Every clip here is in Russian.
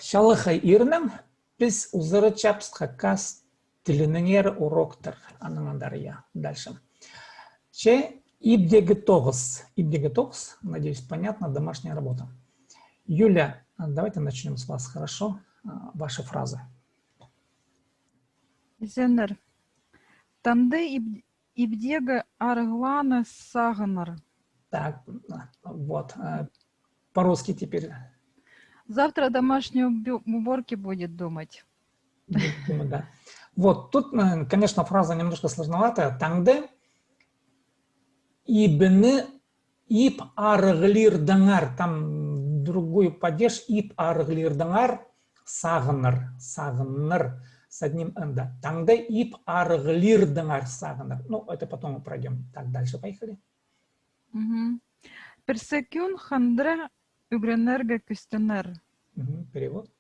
Шалыхай ирнем, біз узыры чапст хакас тилинер уроктар анандария. Дальше. Ибдеги тогс, надеюсь, понятно, домашняя работа. Юля, давайте начнем с вас, хорошо? Ваши фразы. Зенер. Танде ибдега арглана сагнар. Так, вот. По-русски теперь. Завтра домашней уборки будет думать. Да. Вот, тут, конечно, фраза немножко сложноватая. Таңды ибны иб арглирдыңар. Там другой падеж. Иб арглирдыңар сағыныр. Сағыныр. С одним «н», да. Таңды иб арглирдыңар сағыныр. Ну, это потом мы пройдем. Так, дальше поехали. Персекюн хандре угренерге кюстенер. Перевод.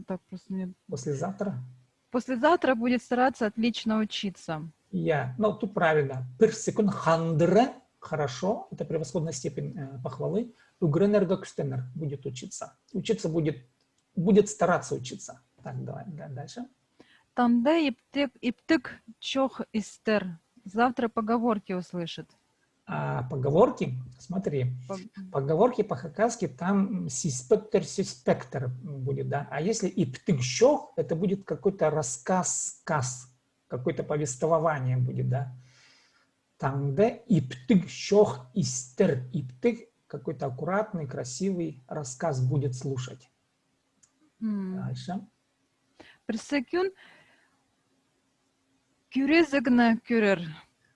Так, просто нет. Послезавтра. Послезавтра будет стараться отлично учиться. Ну, тут правильно. Персекюн хандре, хорошо, это превосходная степень похвалы. Угренерге кюстенер будет учиться. Учиться будет стараться учиться. Так, давай дальше. Танде иптык чох истер. Завтра поговорки услышит. А поговорки, смотри, поговорки по-хакасски там сиспектор будет, да. А если иптык-щох, это будет какой-то рассказ, какое-то повествование будет, да. Там, где иптык-щох истер, иптык, какой-то аккуратный, красивый рассказ будет слушать. Дальше. Персекюн кюрезегна кюрер.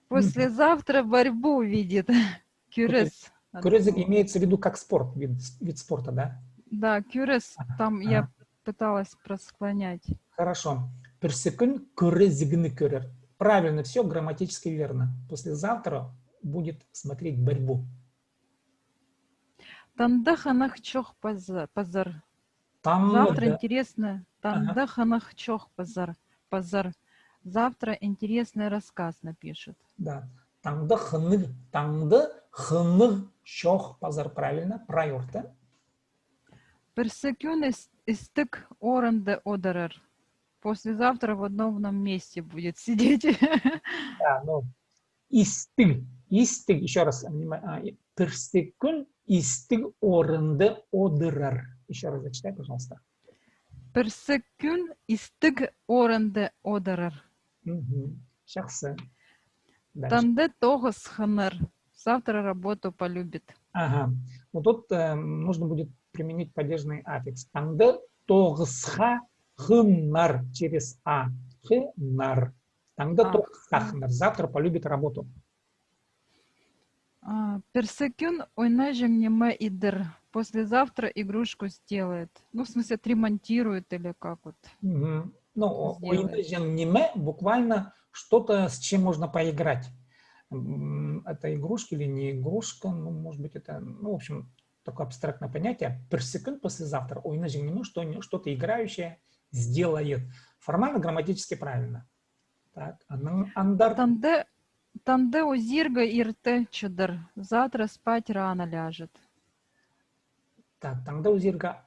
Послезавтра борьбу увидит. Кюрез. Кюрез имеется в виду как спорт, вид спорта, да? Да, кюрез. Там я пыталась просклонять. Хорошо. Персекюн кюрезегны кюрер. Правильно, все грамматически верно. Послезавтра будет смотреть борьбу. Тандаханах чох пазар. Завтра интересно. Тандаханах чох пазар. Завтра интересный рассказ напишет. Да. Таңды хыны чох пазар. Правильно. Прайорта. Персекюн истык оренде одерер. Послезавтра в одном месте будет сидеть. Да, ну, истыг, еще раз, персекюн истыг оренде одерер. Еще раз зачитай, пожалуйста. Персекюн истыг оренде одерер. Шахсы. Танде тогос ханер. Завтра работу полюбит. Ага. Вот тут нужно будет применить падежный аффикс. Танде тогсха хыннар через а. Хыннар. Танде тогсха хыннар. Завтра полюбит работу. Персекюн ойнажем неме идер. Послезавтра игрушку сделает. Ну, в смысле, отремонтирует или как вот. Ну, ойнажем неме буквально что-то, с чем можно поиграть. Это игрушка или не игрушка, ну, может быть, это, ну, в общем, такое абстрактное понятие. Персекюн послезавтра, ойнажем неме, что-то играющее сделает. Формально, грамматически правильно. Так, андар. Танде узирга ирте чудер. Завтра спать рано ляжет. Так, танде узирга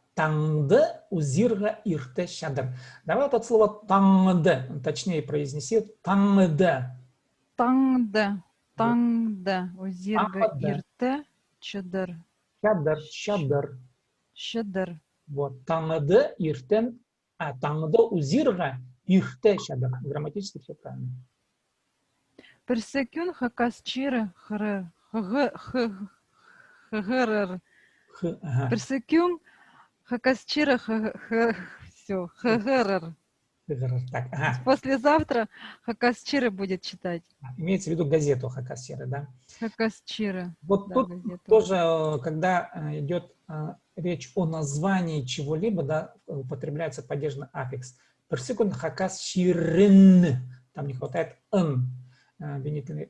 ирте чадер. Давай это слово таңды, точнее произнеси. Таңды. Таңды узирга ирте чудер. Чадер. Вот, таңды иртен, таңды узирга ирте чадер. Грамматически все правильно. Персекюн хакасчиры хрер. Персекюн хакасчиры все. Хрер. Так, ага. Послезавтра Хакасчиры будет читать. Имеется в виду газету Хакасчиры, да? Хакасчиры. Вот да, тут газету. тоже, когда идет речь о названии чего-либо, да, употребляется падежный аффикс. Персекюн Хакасчирын. Там не хватает «н». Обвинительный.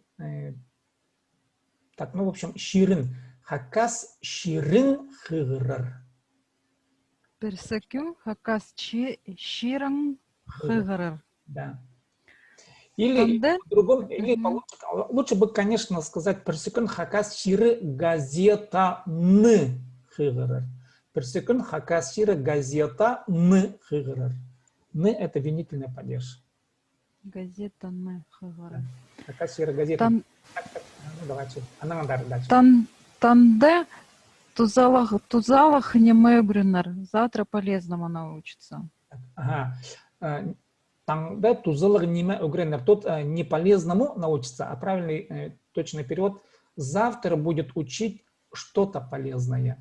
Так, ну, в общем, «щирын». Хакасчирын хыгрыр. Персекюн Хакасчирын хыгрыр. Да. Или по-другому, или лучше бы, конечно, сказать персекюн хакасчиры газета ны хыгрыр. Персекун хакасира газета ны хыгырыр. Ны это винительный падеж. Газета не хыгырыр. Хакасира газета. Ну, давайте. Она дальше. Танде тузалах не мегринер. Завтра полезному научится. Ага. Танде тузалах не мегринер. Тут не полезному научится, а правильный точный перевод. Завтра будет учить что-то полезное.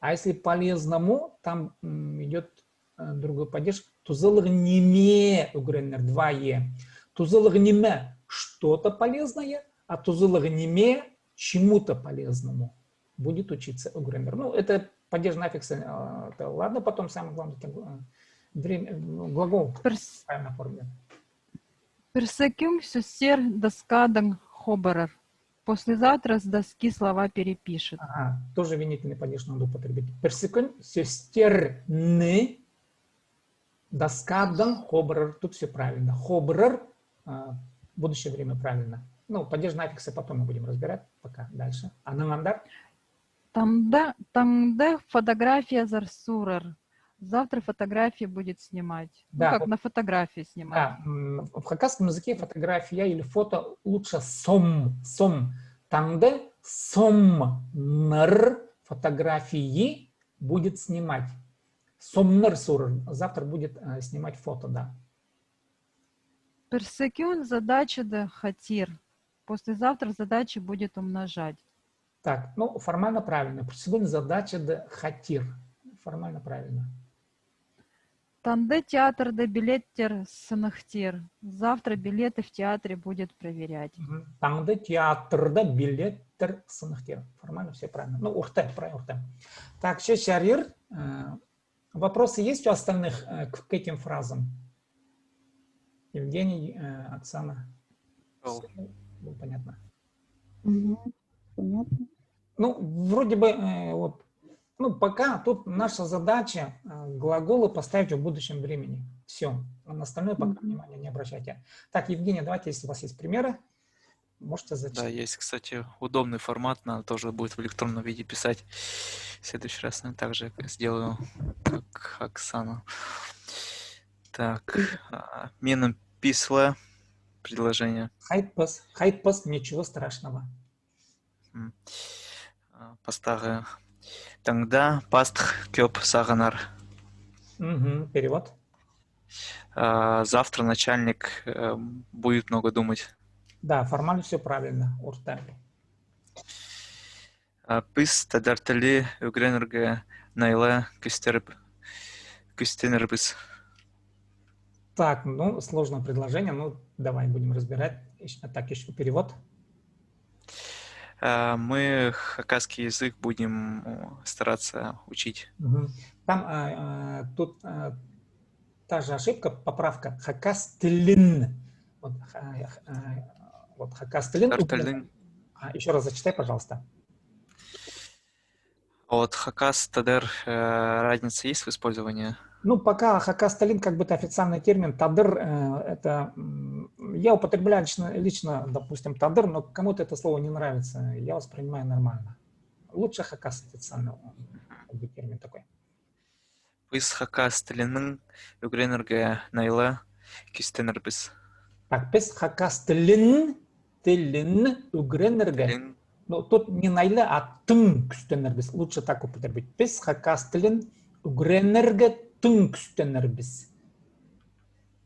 А если полезному, там идет другой падеж. Тузалах неме угреннер, 2 е. Тузалах неме что-то полезное, а тузалах неме чему-то полезному будет учиться угреннер. Ну, это падеж на аффиксы. Ладно, потом самое главное, глагол правильно оформлен. Персекюм сюсер доскадан хоберер. Послезавтра с доски слова перепишет. Ага, тоже винительный падеж надо употребить. Персекюм сюстерны доскадан хоберер. Тут все правильно. Хоберер будущее время правильно. Ну, падеж на аффиксы потом мы будем разбирать. Пока дальше. А нангандар? Танде фотография зарсурер. Завтра фотографии будет снимать. Да, ну, как на фотографии снимать. Да, в хакасском языке фотография или фото лучше сом. Танде сомнер фотографии будет снимать. Сомнер сурер. Завтра будет снимать фото, да. Персекюн задача де хатир. Послезавтра задачи будет умножать. Так, ну, формально правильно. Сегодня задача де хатир. Формально правильно. Танде театр де билеттер санахтир. Завтра билеты в театре будет проверять. Танде театр де билеттер санахтир. Формально все правильно. Ну, урте, правильно, урте. Так, сейчас шарир. Вопросы есть у остальных к этим фразам? Евгений, Оксана. Было понятно. Понятно. Ну, вроде бы, вот, ну, пока тут наша задача глаголы поставить в будущем времени. Все. На остальное пока внимания не обращайте. Так, Евгений, давайте, если у вас есть примеры, можете зачитать. Да, есть, кстати, удобный формат, надо тоже будет в электронном виде писать. В следующий раз я также сделаю, как Оксана. Так, меном писла предложение. Хайпас, ничего страшного. Пастага. Тогда пастх кёп саганар. Перевод. Завтра начальник будет много думать. Да, формально все правильно. Урта. Пис тадартали угренерге найла кюстенербис. Так, ну, сложное предложение. Ну, давай будем разбирать. Так, еще перевод. Мы хакасский язык будем стараться учить. Там тут та же ошибка, поправка. Хакастылин. Вот хакастылин. Еще раз зачитай, пожалуйста. Вот хакас тадер, разница есть в использовании? Ну, пока хакасталин как бы это официальный термин, тадыр это... Я употребляю лично, допустим, тадыр, но кому-то это слово не нравится, я воспринимаю нормально. Лучше хакас официальный как бы, термин такой. Пис хакасталинның угренерге найла кюстенербис. Так, пис хакасталин угренерге. Ну, тут не найла, а тың кюстенербис. Лучше так употребить. Пис хакасталин угренерге тың кюстенербис.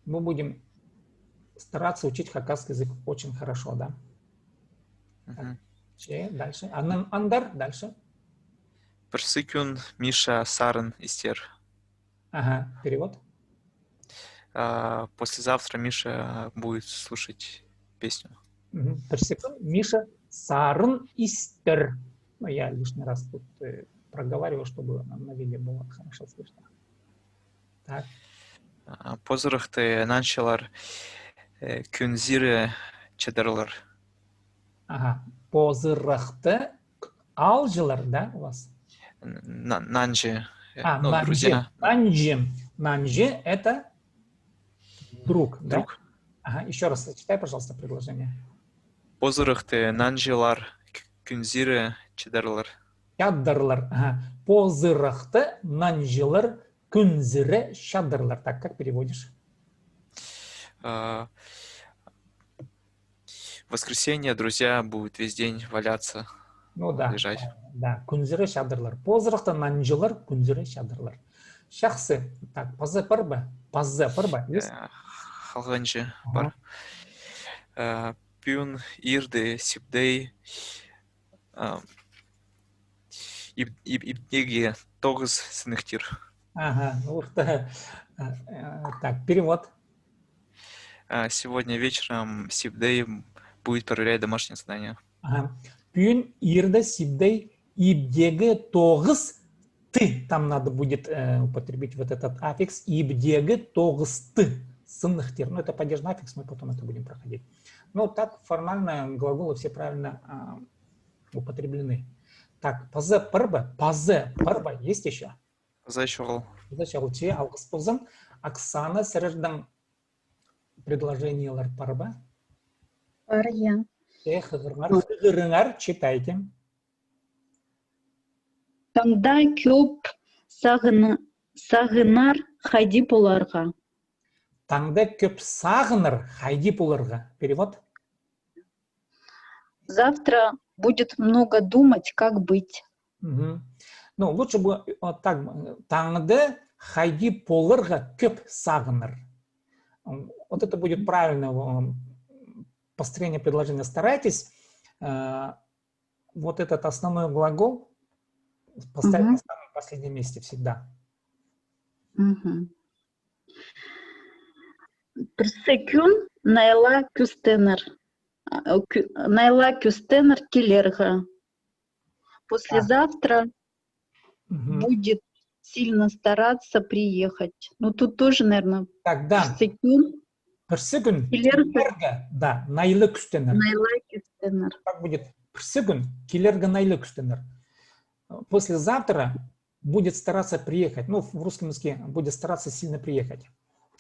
Мы будем стараться учить хакасский язык очень хорошо, да? Дальше. Андар, дальше. Персикюн Миша Сарен Истер. Ага, перевод. Послезавтра Миша будет слушать песню. Персикюн Миша Сарен Истер. Ну, я лишний раз тут проговариваю, чтобы на видео было хорошо слышно. Так. Позырықты началар күнзире чедерлар. Ага. Позырықты алжылар, да, у вас? Нанджи. Ну, друзья. Нанджи – это друг, да? Друг. Ага, еще раз читай, пожалуйста, предложение. Позырықты нанджилар күнзире чедерлар. Шадырлар. Ага. Позырықты нанжилар, күнзірі шадырлар. Так, как переводишь? В воскресенье друзья будут весь день валяться, Ну да, лежать. да, күнзірі шадырлар. Позырықты нанжилар, күнзірі шадырлар. Шақсы. Так, пазы пырбы? Пазы пырбы? Есть? Халганчы Ага. бар. Пюн, ирды, сипдей, ибнеги, тогыз сынықтир. Ага, ну, так, перевод. Сегодня вечером сипдей будет проверять домашнее задание. Ага. Пюн, ирда, сибдей, ибдеге, тогыз, ты. Там надо будет употребить вот этот аффикс. Ибдеге, тогыз, ты. Сынықтир. Ну, это падежный аффикс, мы потом это будем проходить. Ну, так формально глаголы все правильно употреблены. Так, пазе пырбы, есть еще? Зачел. Зачел че, алғыс болсын. Оксана, сірірдің предложениялар пырбы. Бар, иә. Хығырыңар, читайте. Таңда көп сағынар хайди боларға. Таңда көп сағыныр хайди боларға. Перевод? Завтра будет много думать, как быть. Угу. Ну, лучше бы вот так. Таңды хайди полырға көп сағыныр. Вот это будет правильное построение предложения. Старайтесь вот этот основной глагол поставить на самом последнем месте всегда. Персекюн найла кюстенер. Найла кюстенер келерға. Послезавтра будет сильно стараться приехать. Ну, тут тоже, наверное, так, да. Персекюн келерға, да, найлы күстенер. Найла кюстенер. Как будет? Персекюн келерға найлы күстенер. Послезавтра будет стараться приехать. Ну, в русском языке будет стараться сильно приехать.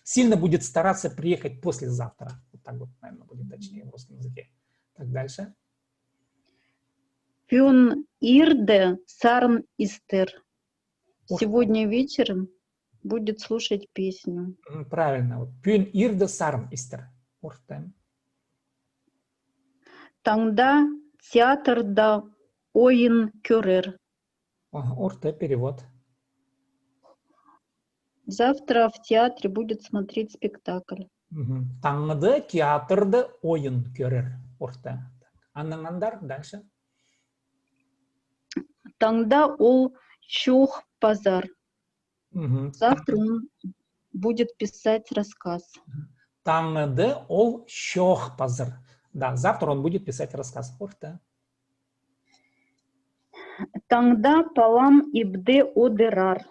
Сильно будет стараться приехать послезавтра. Вот так вот, наверное, будет точнее в русском языке. Так, дальше. Пюн ирде сарн истер. Сегодня вечером будет слушать песню. Правильно. Вот. Пюн ирде сарн истер. Таңда театрда ойын көрер. Орте, перевод. Завтра в театре будет смотреть спектакль. Таңды театрды ойын көрер. Орте. Аннаңандар, дальше. Таңда ол шоқ пазар. Завтра он будет писать рассказ. Таңды ол шоқ пазар. Да, завтра он будет писать рассказ. Орте. Таңда палам ибде одерар.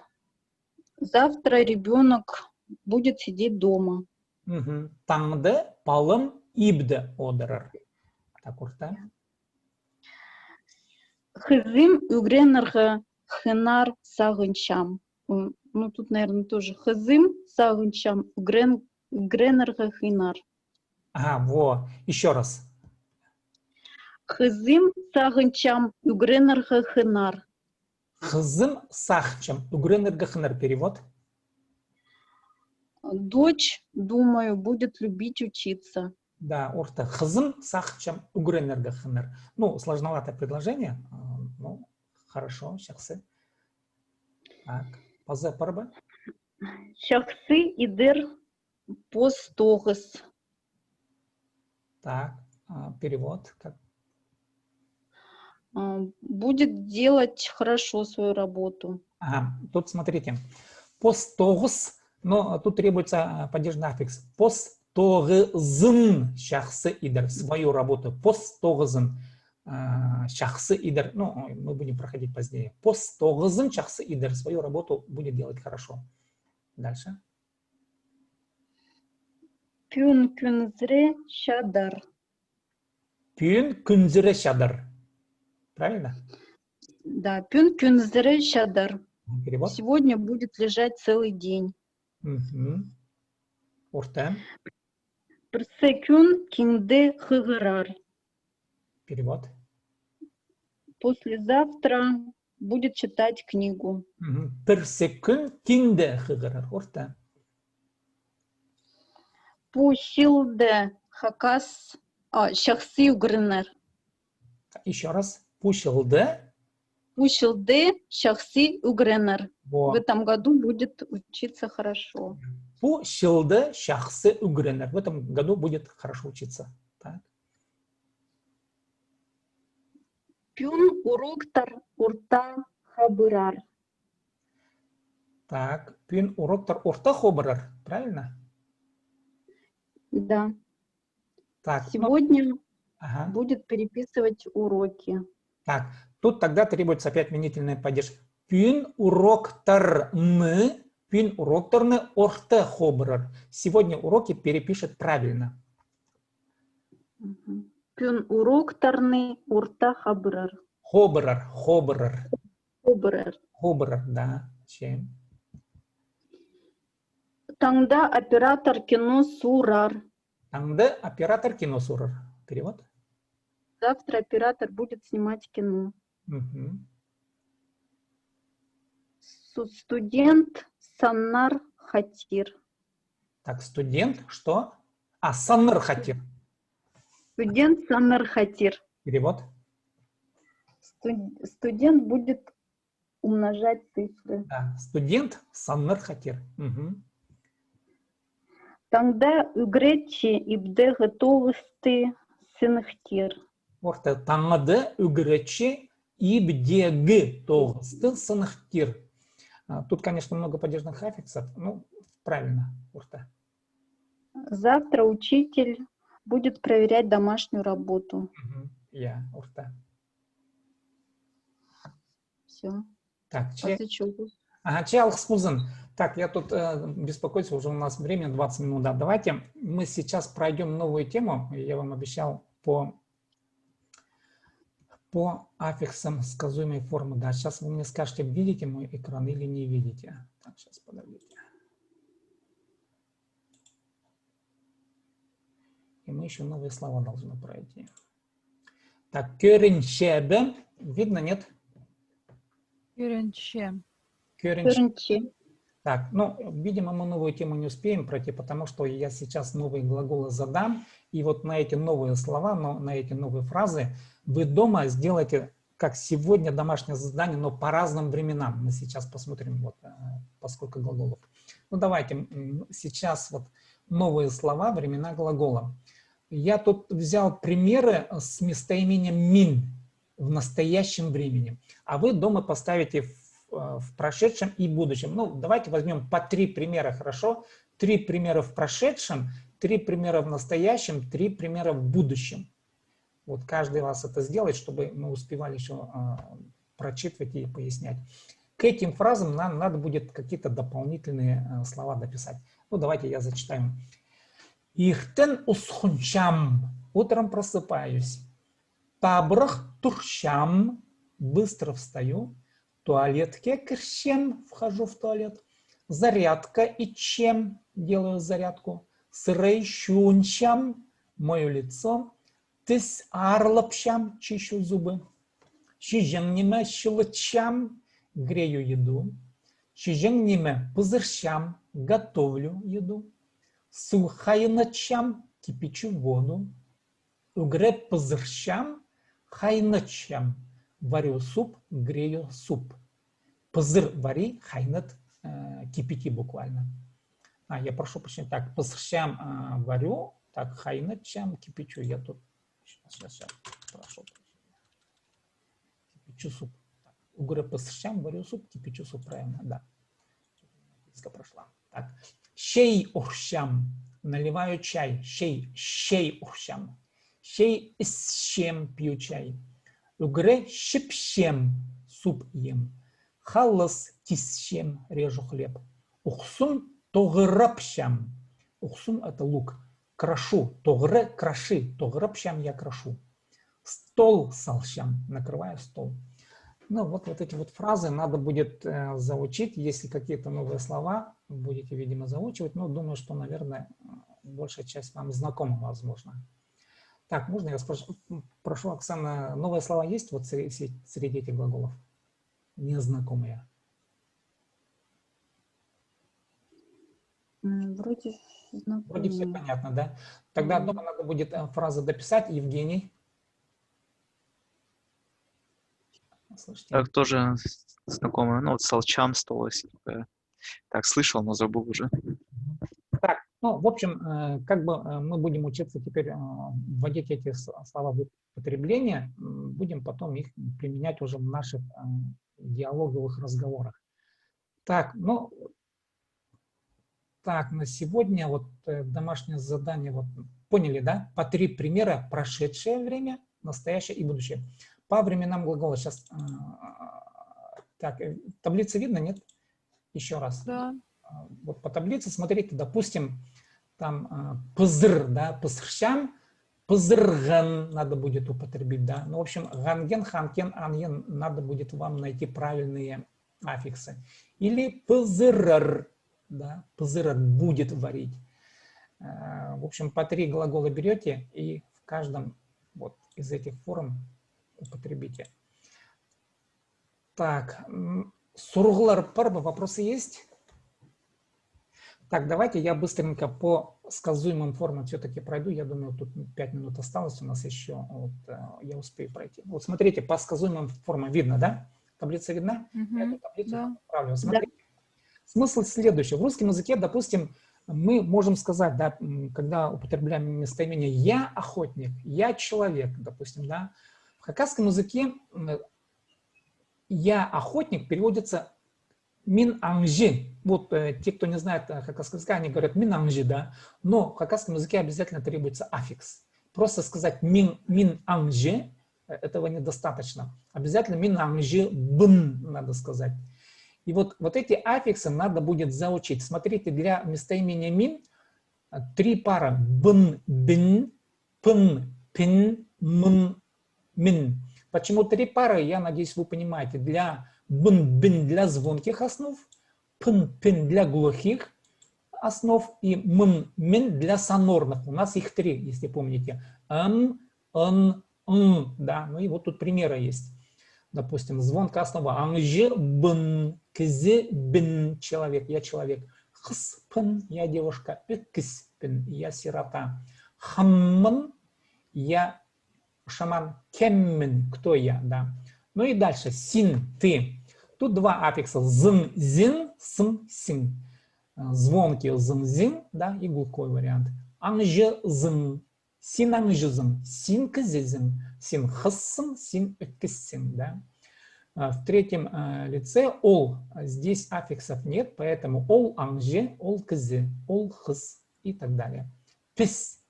Завтра ребенок будет сидеть дома. Таңды палым ибде одерар. Так, орте. Хызым үгренерға хынар сағыншам. Ну, тут, наверное, тоже. Хызым сағыншам үгренерға хынар. Ага, во. Еще раз. Хызым сағыншам үгренерға хынар. Хызым сағыншам үгренерға хынар. Перевод? Дочь, думаю, будет любить учиться. Да, орта. Хызым сағыншам үгренерға хынар. Ну, сложноватое предложение. Ну, хорошо, шақсы. Так, пазы парбы. Шақсы идер постогыз. Так, перевод. Как? Будет делать хорошо свою работу. Ага, тут смотрите. Постогыз, но тут требуется падежный аффикс. Постогызын шақсы идер свою работу. Постогызын шақсы идер. Ну, мы будем проходить позднее. Постогызын шақсы идер свою работу будет делать хорошо. Дальше. Пюн күнзіре шадар. Пюн күнзіре шадар. Правильно? Да, пюн күнзіре шадар. Перевод? Сегодня будет лежать целый день. Орта. Персекюн кинде хыгырар. Перевод? Послезавтра будет читать книгу. Per sekund kinde хыгырыр. Орта. Пу шилде хакас шахси угрынер. Еще раз. Пушилды. Пу шилде шахси угрынер. В Во. этом году будет учиться хорошо. Пушилды шахсы угренер. В этом году будет хорошо учиться. Так. Пюн уроктар урта хабырар. Так. Пин уроктар орта хобырар. Правильно? Да. Так. Ну, Сегодня ага. будет переписывать уроки. Так. Тут тогда требуется опять винительный падеж. Пин уроктар мы. Пин уроктарны орта хобырар. Сегодня уроки перепишет правильно. Пюн уроктарны урта хабырар. Хобырар. Хобырар. Хабырар. Хобырар, да. Чем? Таңда оператор кино сурар. Таңды оператор кино сурар. Перевод? Завтра оператор будет снимать кино. Угу. Студент саннар хатир. Так, студент, что? А, саннар хатир. Студент саннар хатир. Перевод? Студент будет умножать цифры. Да, студент саннар хатир. Угу. Таңда үгретчи ибде готовысты сынхтир. Орта таңды үгіречі ибдегі тоғысты сынықтир. Тут, конечно, много падежных аффиксов. Ну, правильно, Орта. Завтра учитель будет проверять домашнюю работу. Я, Орта. Все. Так, Ага, Так, я тут беспокоюсь, уже у нас время 20 минут. Да. Давайте мы сейчас пройдем новую тему. Я вам обещал по аффиксам сказуемой формы. Да, сейчас вы мне скажете, видите мой экран или не видите. Так, сейчас подождите. И мы еще новые слова должны пройти. Так, көріншебі. Видно, нет? Көрінше. Так, ну, видимо, мы новую тему не успеем пройти, потому что я сейчас новые глаголы задам, и вот на эти новые слова, на эти новые фразы вы дома сделайте, как сегодня, домашнее задание, но по разным временам. Мы сейчас посмотрим, вот, поскольку глаголов. Ну, давайте, сейчас вот новые слова, времена глагола. Я тут взял примеры с местоимением «мин» в настоящем времени, а вы дома поставите в прошедшем и будущем. Ну, давайте возьмем по 3 примера, хорошо? 3 примера в прошедшем, 3 примера в настоящем, 3 примера в будущем. Вот каждый раз это сделает, чтобы мы успевали еще прочитывать и пояснять. К этим фразам нам надо будет какие-то дополнительные слова дописать. Ну, давайте я зачитаю. Ихтен усхунчам. Утром просыпаюсь. Табрах туршам. Быстро встаю. Туалетке кирщем. Вхожу в туалет. Зарядка и чем. Делаю зарядку. Сырей щунчам. Мою лицо. Тыс арлапщам. Чищу зубы. Щиженниме щелочам. Грею еду. Щиженниме пузырщам. Готовлю еду. Сухайначам кипячу воду, угре пызырщам, хайначам варю суп, грею суп. Пызыр вари, хайнат кипяти буквально. Я прошу прощения, так, пызырщам варю, так, хайначам кипячу. Я тут, сейчас, прошу прощения. Кипячу суп. Угре пызырщам варю суп, кипячу суп, правильно, да. Прошла. Так. Шей урщам. Наливаю чай. Шей урщам. Шей исщем пью чай. Угре щипщем суп ем. Халлас тисщем режу хлеб. Ухсум тограпщам. Ухсум это лук. Крашу. Тогре краши. Тограпщам я крашу. Стол салщам. Накрываю стол. Ну, вот эти вот фразы надо будет заучить, если какие-то новые слова будете, видимо, заучивать. Но думаю, что, наверное, большая часть вам знакома, возможно. Так, можно я спрошу, Оксана, новые слова есть вот среди этих глаголов? незнакомые? Вроде Вроде все знакомые. понятно, да? Тогда дома надо будет фразу дописать. Евгений. Слышите? Так, тоже знакомое. Ну, вот Солчамство. Так, слышал, но забыл уже. Так, ну, в общем, как бы мы будем учиться теперь вводить эти слова в употребление, будем потом их применять уже в наших диалоговых разговорах. Так, ну, так, на сегодня вот домашнее задание, вот поняли, да? По 3 примера: прошедшее время, настоящее и будущее. По временам глагола сейчас, так, таблица видно, нет? Еще раз. Да. Вот по таблице, смотрите, допустим, там пызыр, да, пызыршам, пызырган надо будет употребить, да. Ну, в общем, ганген, ханкен, анген надо будет вам найти правильные аффиксы. Или пызырар, да, пызырар будет варить. В общем, по 3 глагола берете и в каждом вот из этих форм употребите. Так, сургулар парба, вопросы есть? Так, давайте я быстренько по сказуемым формам все-таки пройду. Я думаю, тут 5 минут осталось у нас еще. Вот, я успею пройти. Вот смотрите, по сказуемым формам видно, да? Таблица видна? Я эту таблицу Да. отправлю. Смотрите. Смысл следующий. В русском языке, допустим, мы можем сказать, да, когда употребляем местоимение «я охотник», «я человек», допустим, да. В хакасском языке «я охотник» переводится «мин анжи». Вот те, кто не знает хакасского языка, они говорят «мин анжи», да. Но в хакасском языке обязательно требуется аффикс. Просто сказать «мин анжи» этого недостаточно. Обязательно «мин анжи бн» надо сказать. И вот эти аффиксы надо будет заучить. Смотрите, для местоимения «мин» 3 пара: бн, бин, пн, пин, мн, мин. Почему 3 пары, я надеюсь, вы понимаете. Для бн, бин для звонких основ, пн, пин для глухих основ и мн, мин для сонорных. У нас их 3, если помните. Н, да. Ну и вот тут примеры есть. Допустим, звонкая основа. Анжи бн, кзи бин, человек, я человек. Хс пн, я девушка. Экс пн, я сирота. Хамман, я шаман. Кеммин, кто я, да. Ну и дальше. Син, ты. Тут 2 аффикса. Зн, зин, см, син. Звонкий зн, зин, да, и глухой вариант. Анжи зн. Син анжи зн. Син кзи зн. Син хсн, син эксин, да. В третьем лице ол. Здесь аффиксов нет, поэтому ол анже, ол кзи, ол хс и так далее. Пис.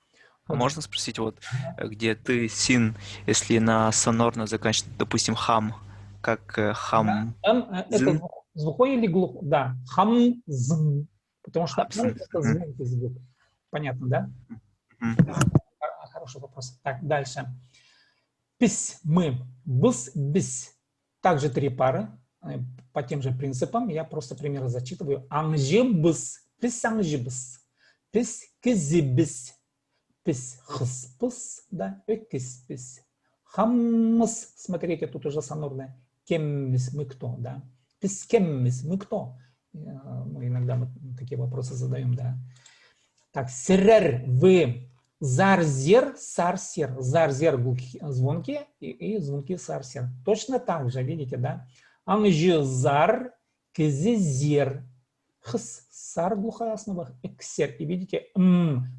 А можно спросить, вот где ты син, если на сонорно заканчивает, допустим, хам, как хам? Да, это звукой или глухой? Да, хам зн. Потому что это звонкий звук. Понятно, да? Хороший вопрос. Так, дальше. Пис, мы, быс, бис. Также 3 пары по тем же принципам. Я просто примеры зачитываю. Анжибыс, пис анжибыс, пис кизибыс, пис хспыс, да, экиспис. Хаммыс, смотрите, тут уже сонорное. Кеммис, мы кто, да. Пис кеммис, мы кто. Ну, иногда мы такие вопросы задаем, да. Так, сирер, вы. Зарзер, сарсер. Зарзер звонкие и звонкие сарсер. Точно так же, видите, да? Анжизар, кизизер. Хс, сар, глухая основа, эксер. И видите,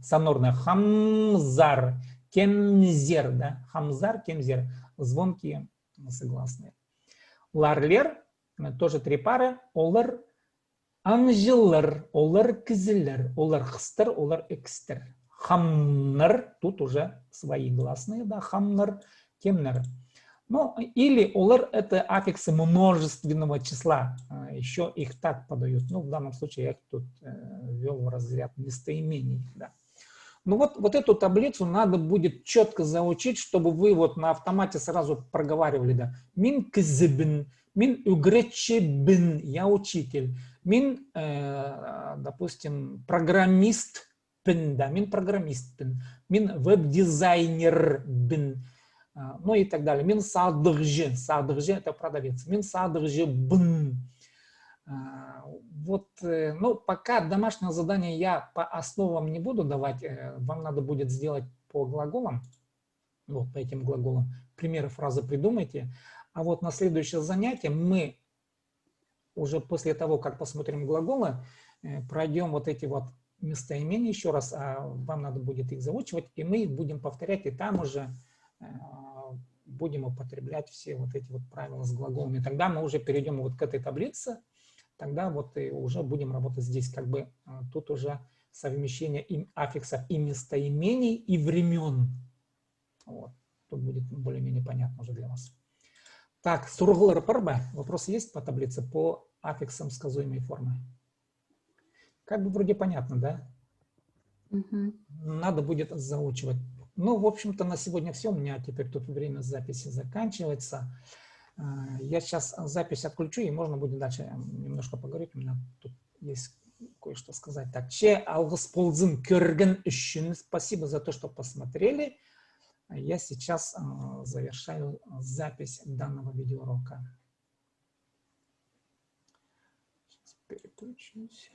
сонорная. Хамзар, кемзер, да? Хамзар, кемзер. Звонкие согласные. Ларлер, тоже 3 пары. Олар, анжилар, олар, кизилер, олар, хстер, олар, экстер. Хамнер, тут уже свои гласные, да, хамнер, кемнер. Ну, или олер — это аффиксы множественного числа, еще их так подают. Ну, в данном случае я их тут ввел в разряд местоимений, да. Ну, вот эту таблицу надо будет четко заучить, чтобы вы вот на автомате сразу проговаривали, да. Мин кзбин, мин угречебин, я учитель. Мин, допустим, программист, да, мин программист, мин веб-дизайнер, ну и так далее. Мин садыржи. Садыржи – это продавец. Мин садыржи бн. Вот, ну, пока домашнее задание я по основам не буду давать, вам надо будет сделать по глаголам, вот по этим глаголам, примеры фразы придумайте, а вот на следующее занятие мы уже после того, как посмотрим глаголы, пройдем вот эти вот местоимения еще раз, а вам надо будет их заучивать, и мы их будем повторять, и там уже будем употреблять все вот эти вот правила с глаголами. Тогда мы уже перейдем вот к этой таблице, тогда вот и уже будем работать здесь, как бы тут уже совмещение аффиксов и местоимений, и времен. Вот. Тут будет более-менее понятно уже для вас. Так, сурглар парба. Вопросы есть по таблице по аффиксам сказуемой формы? Как бы вроде понятно, да? Надо будет заучивать. Ну, в общем-то, на сегодня все. У меня теперь тут время записи заканчивается. Я сейчас запись отключу, и можно будет дальше немножко поговорить. У меня тут есть кое-что сказать. Так, спасибо за то, что посмотрели. Я сейчас завершаю запись данного видеоурока. Сейчас переключусь.